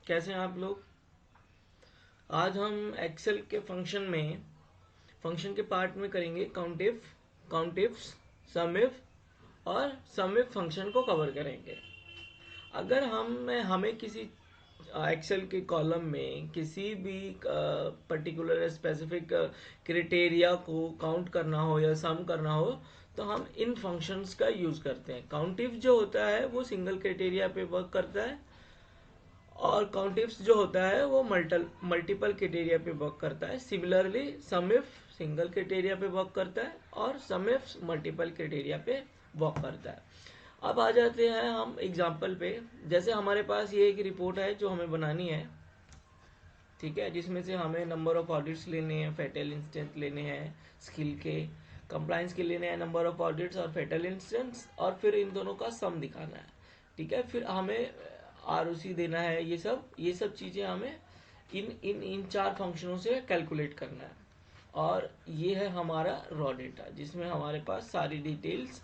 कैसे हैं आप लोग। आज हम एक्सेल के फंक्शन के पार्ट में करेंगे काउंटिफ्स, समिफ और समिफ फंक्शन को कवर करेंगे। अगर हमें किसी एक्सेल के कॉलम में किसी भी पर्टिकुलर स्पेसिफिक क्राइटेरिया को काउंट करना हो या सम करना हो तो हम इन फंक्शंस का यूज़ करते हैं। काउंटिफ जो होता है वो सिंगल क्राइटेरिया पे वर्क करता है और काउंटिफ्स जो होता है वो मल्टीपल क्राइटेरिया पे वर्क करता है। सिमिलरली समिफ सिंगल क्राइटेरिया पे वर्क करता है और समिफ मल्टीपल क्राइटेरिया पे वर्क करता है। अब आ जाते हैं हम एग्जांपल पे। जैसे हमारे पास ये एक रिपोर्ट है जो हमें बनानी है, ठीक है, जिसमें से हमें नंबर ऑफ ऑडिट्स लेने हैं, फेटल इंस्टेंस लेने हैं, स्किल के कंप्लायंस के लेने हैं नंबर ऑफ ऑडिट्स और फेटल इंस्टेंस, और फिर इन दोनों का सम दिखाना है। ठीक है, फिर हमें आरओसी देना है। ये सब चीज़ें हमें इन इन इन चार फंक्शनों से कैलकुलेट करना है। और ये है हमारा रॉ डेटा जिसमें हमारे पास सारी डिटेल्स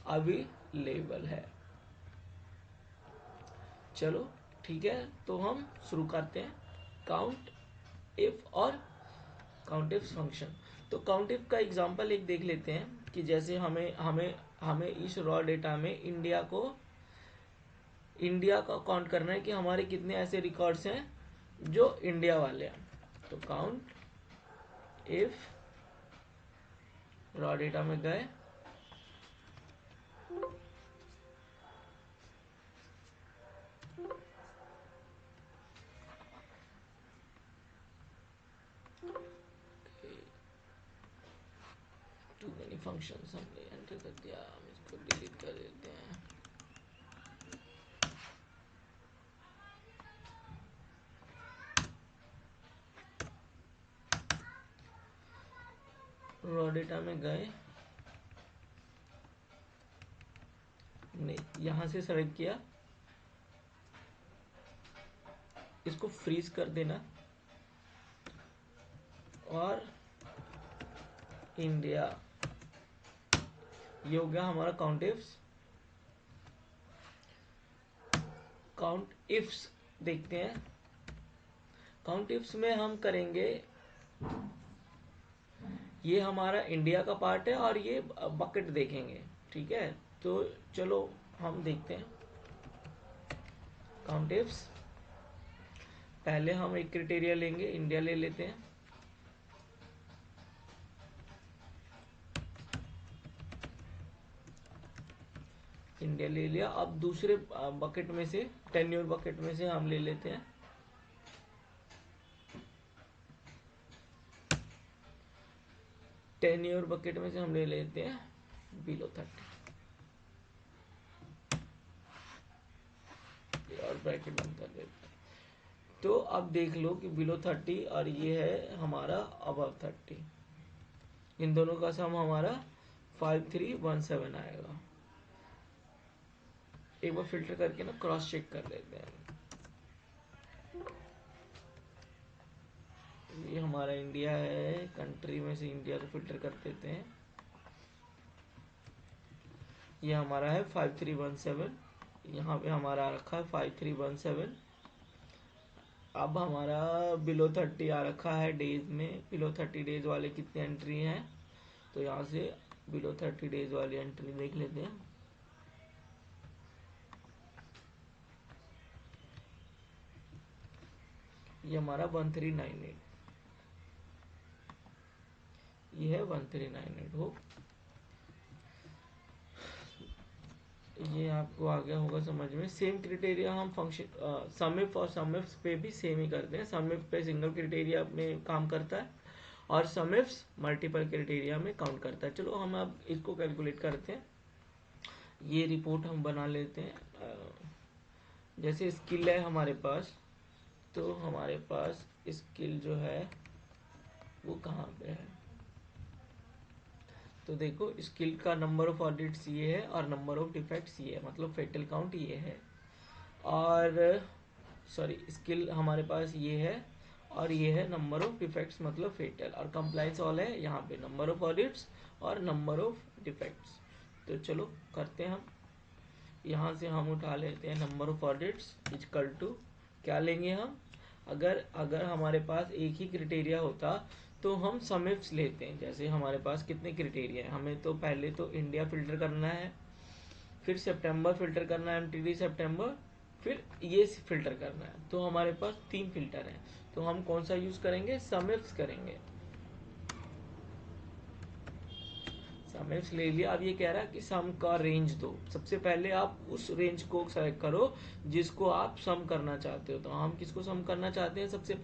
अवेलेबल है। चलो ठीक है, तो हम शुरू करते हैं काउंट इफ और काउंट इफ फंक्शन। तो काउंट इफ का एग्जांपल एक देख लेते हैं कि जैसे हमें हमें हमें इस रॉ डेटा में इंडिया का काउंट करना है कि हमारे कितने ऐसे रिकॉर्ड्स हैं जो इंडिया वाले हैं। तो काउंट इफ रॉ डेटा में गए, टू मेनी फंक्शंस हमने एंटर कर दिया, हम इसको डिलीट कर देते हैं। रॉ डेटा में गए, नहीं, यहां से सेलेक्ट किया, इसको फ्रीज कर देना और इंडिया, ये हो गया हमारा काउंट इफ्स। काउंट इफ्स देखते हैं। काउंट इफ्स में हम करेंगे, ये हमारा इंडिया का पार्ट है और ये बकेट देखेंगे। ठीक है, तो चलो हम देखते हैं काउंट इफ्स। पहले हम एक क्राइटेरिया लेंगे, इंडिया ले लेते हैं। इंडिया ले लिया। अब दूसरे बकेट में से, टेन्योर बकेट में से हम ले लेते हैं टेन्योर बकेट में से हम ले लेते हैं बिलो 30 और ब्रैकेट बंद कर देते हैं। तो अब देख लो कि बिलो 30 और ये है हमारा अबव 30, इन दोनों का सम हमारा 5317 आएगा। एक बार फिल्टर करके ना क्रॉस चेक कर लेते हैं। ये हमारा इंडिया है, कंट्री में से इंडिया को फिल्टर कर देते हैं। ये हमारा है 5317, यहाँ पे हमारा रखा है 5317। अब हमारा बिलो 30 आ रखा है डेज में। बिलो 30 डेज वाले कितने एंट्री हैं, तो यहाँ से बिलो 30 डेज वाली एंट्री देख लेते हैं। ये हमारा 1398, ये है 1398 हो। ये आपको आ गया होगा समझ में। सेम क्राइटेरिया हम फंक्शन समिफ और समिफ्स पे भी सेम ही करते हैं। समिफ पे सिंगल क्राइटेरिया में काम करता है और समिफ्स मल्टीपल क्राइटेरिया में काउंट करता है। चलो हम अब इसको कैलकुलेट करते हैं। ये रिपोर्ट हम बना लेते हैं। जैसे स्किल है हमारे पास, तो हमारे पास स्किल जो है वो कहाँ पे है, तो देखो स्किल का नंबर ऑफ ऑडिट्स ये है और नंबर ऑफ डिफेक्ट्स ये है, मतलब फेटल काउंट ये है। और सॉरी, स्किल हमारे पास ये है और ये है नंबर ऑफ डिफेक्ट्स मतलब फेटल, और कंप्लाइंस ऑल है यहाँ पे नंबर ऑफ ऑडिट्स और नंबर ऑफ डिफेक्ट्स। तो चलो करते हैं हम। यहाँ से हम उठा लेते हैं number of audits is equal to क्या लेंगे हम? अगर अगर हमारे पास एक ही क्राइटेरिया होता तो हम सम इफ्स लेते हैं। जैसे हमारे पास कितने क्राइटेरिया है, हमें तो पहले तो इंडिया फिल्टर करना है, फिर सितंबर फिल्टर करना है, एमटीडी सितंबर, फिर ये फिल्टर करना है। तो हमारे पास 3 फिल्टर हैं, तो हम कौन सा यूज करेंगे? सम इफ्स करेंगे। सम इफ्स ले लिया। अब ये कह रहा है कि सम का रेंज दो। सबसे पहले आप उस रेंज को सेलेक्ट करो जिसको आप सम करना चाहते हो। तो हम किसको सम करना चाहते हैं? सबसे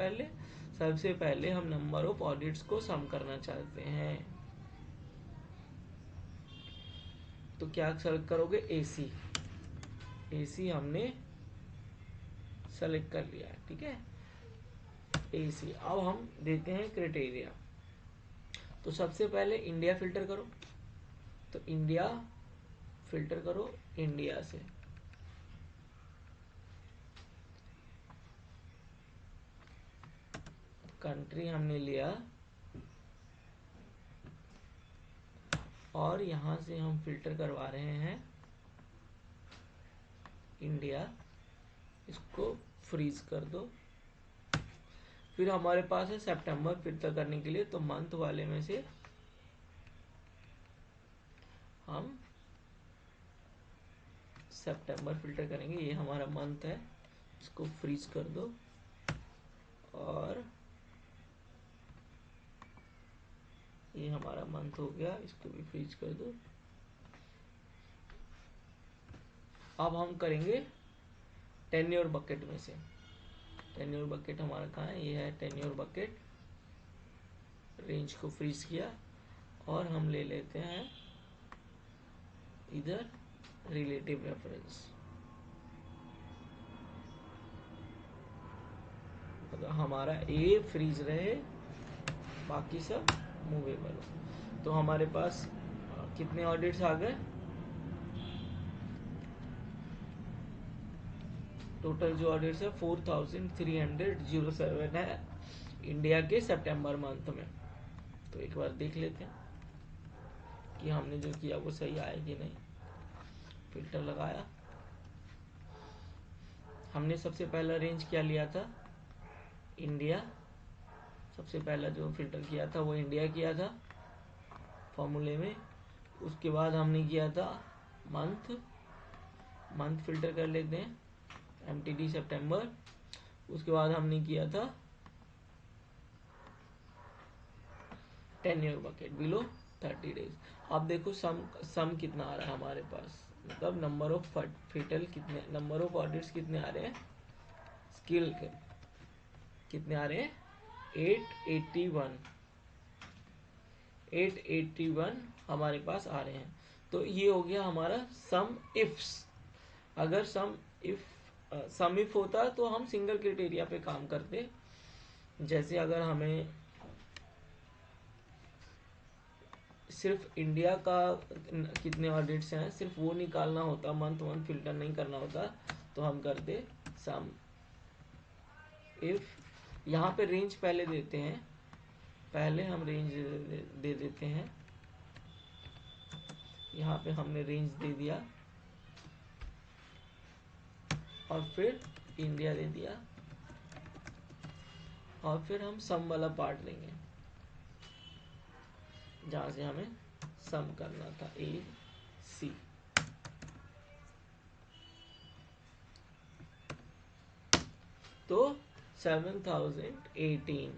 पहले हम नंबर ऑफ ऑडिट्स को सम करना चाहते हैं। तो क्या सेलेक्ट करोगे? एसी। एसी हमने सेलेक्ट कर लिया, ठीक है, एसी। अब हम देते हैं क्राइटेरिया। तो सबसे पहले इंडिया फिल्टर करो। तो इंडिया फिल्टर करो, इंडिया से। कंट्री हमने लिया और यहां से हम फिल्टर करवा रहे हैं इंडिया। इसको फ्रीज कर दो। फिर हमारे पास है सितंबर फिल्टर करने के लिए। तो मंथ वाले में से हम सितंबर फिल्टर करेंगे। ये हमारा मंथ है, इसको फ्रीज कर दो। और ये हमारा मंथ हो गया, इसको भी फ्रीज कर दो। अब हम करेंगे टेन्योर बकेट में से। टेन्योर बकेट हमारा कहाँ है? ये है टेन्योर बकेट। रेंज को फ्रीज किया और हम ले लेते हैं इधर रिलेटिव रेफरेंस। मतलब हमारा ए फ्रीज रहे, बाकी सब मूवेबल हो। तो हमारे पास कितने ऑडिट्स आ गए? टोटल जो ऑडिट्स है 4307 है इंडिया के सितंबर मंथ में। तो एक बार देख लेते हैं कि हमने जो किया वो सही आया कि नहीं। फिल्टर लगाया। हमने सबसे पहला रेंज क्या लिया था? इंडिया। सबसे पहला जो फिल्टर किया था वो इंडिया किया था फॉर्मूले में। उसके बाद हमने किया था मंथ। मंथ फिल्टर कर लेते हैं, एमटीडी सितंबर। उसके बाद हमने किया था टेन्योर बकेट बिलो 30 डेज। अब देखो सम कितना आ रहा है हमारे पास, मतलब नंबर ऑफ फेटल कितने, नंबर ऑफ ऑडिट्स कितने आ रहे हैं, स्किल के कितने आ रहे हैं? 881। 881 हमारे पास आ रहे हैं। तो ये हो गया हमारा सम इफ्स। अगर सम इफ होता तो हम सिंगल क्राइटेरिया पे काम करते। जैसे अगर हमें सिर्फ इंडिया का कितने ऑडिट्स हैं सिर्फ वो निकालना होता, मंथ फिल्टर नहीं करना होता, तो हम करते सम इफ। यहाँ पे रेंज पहले देते हैं, पहले हम रेंज दे देते हैं। यहाँ पे हमने रेंज दे दिया और फिर इंडिया दे दिया और फिर हम सम वाला पार्ट लेंगे जहाँ से हमें सम करना था, ए सी। तो 7018।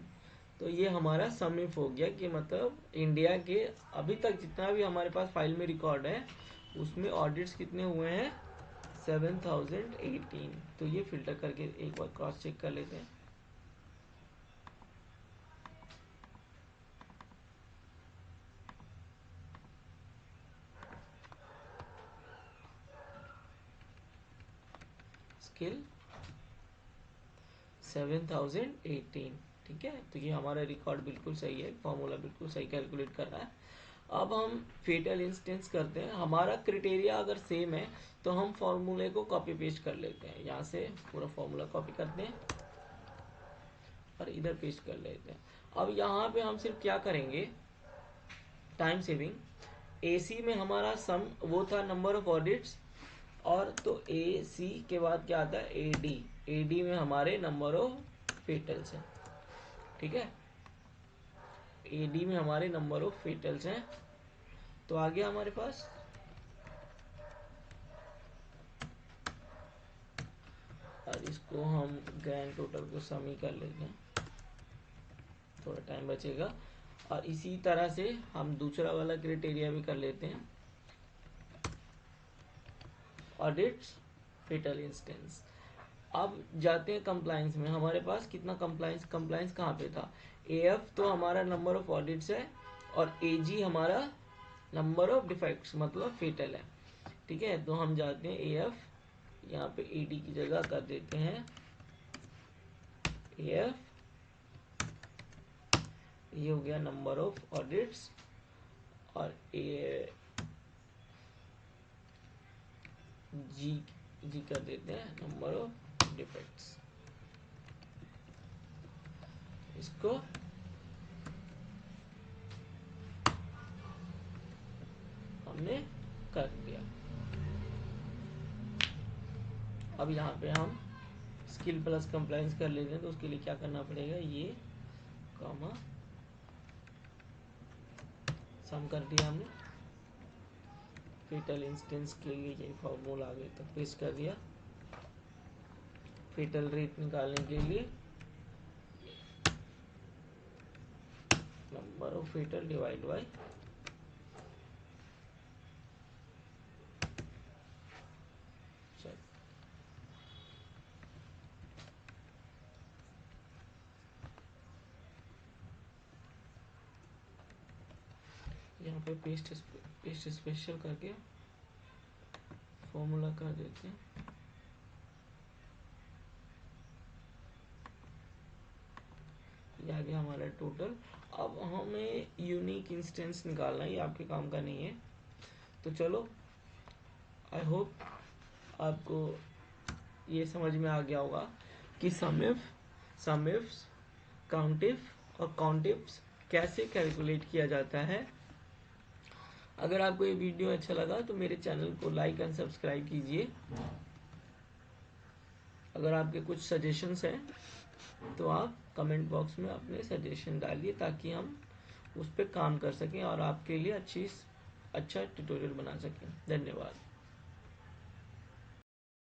तो ये हमारा सम इफ हो गया कि मतलब इंडिया के अभी तक जितना भी हमारे पास फाइल में रिकॉर्ड है उसमें ऑडिट्स कितने हुए हैं? 7018। तो ये फिल्टर करके एक बार क्रॉस चेक कर लेते हैं। स्किल 7018, ठीक है। तो ये हमारा रिकॉर्ड बिल्कुल सही है, फॉर्मूला बिल्कुल सही कैलकुलेट कर रहा है। अब हम फेटल इंस्टेंस करते हैं। हमारा क्राइटेरिया अगर सेम है तो हम फॉर्मूले को कॉपी पेस्ट कर लेते हैं। यहाँ से पूरा फॉर्मूला कॉपी करते हैं और इधर पेस्ट कर लेते हैं। अब यहाँ पे हम सिर्फ क्या करेंगे, टाइम सेविंग। एसी में हमारा सम वो था नंबर ऑफ ऑडिट्स और तो ए सी के बाद क्या आता है, ए डी। ए डी में हमारे नंबर ऑफ फेटल्स हैं, ठीक है। ए डी में हमारे नंबर ऑफ फेटल्स हैं। तो आ गया हमारे पास। और इसको हम ग्रैंड टोटल को सम ही कर लेते हैं, थोड़ा टाइम बचेगा। और इसी तरह से हम दूसरा वाला क्राइटेरिया भी कर लेते हैं, ऑडिट्स फेटल इंस्टेंस। अब जाते हैं कंप्लाइंस में। हमारे पास कितना कंप्लाइंस कहाँ पे था, एफ तो हमारा नंबर ऑफ ऑडिट्स है और एजी हमारा नंबर ऑफ डिफेक्ट्स मतलब फेटल है, ठीक है। तो हम जाते हैं एफ, यहाँ पे एडी की जगह कर देते हैं एफ, ये हो गया नंबर ऑफ ऑडिट्स, और जी कर देते हैं नंबर ऑफ डिफेक्ट्स। इसको हमने कर दिया। अब यहाँ पे हम स्किल प्लस कंप्लायंस कर लेते हैं, तो उसके लिए क्या करना पड़ेगा, ये कॉमा सम कर दिया हमने। फेटल इंस्टेंस के लिए ये फॉर्मूला आगे तक पेस्ट कर दिया। फेटल रेट निकालने के लिए number of fatal divide by यहाँ पे पेस्ट स्पेशल करके फॉर्मूला कर देते हैं। ये आ गया हमारा टोटल। अब हमें यूनिक इंस्टेंस निकालना है, ये आपके काम का नहीं है। तो चलो, आई होप आपको ये समझ में आ गया होगा कि सम इफ्स, काउंटिफ और काउंटिफ्स कैसे कैलकुलेट किया जाता है। अगर आपको ये वीडियो अच्छा लगा तो मेरे चैनल को लाइक एंड सब्सक्राइब कीजिए। अगर आपके कुछ सजेशंस हैं तो आप कमेंट बॉक्स में अपने सजेशन डालिए, ताकि हम उस पर काम कर सकें और आपके लिए अच्छा ट्यूटोरियल बना सकें। धन्यवाद।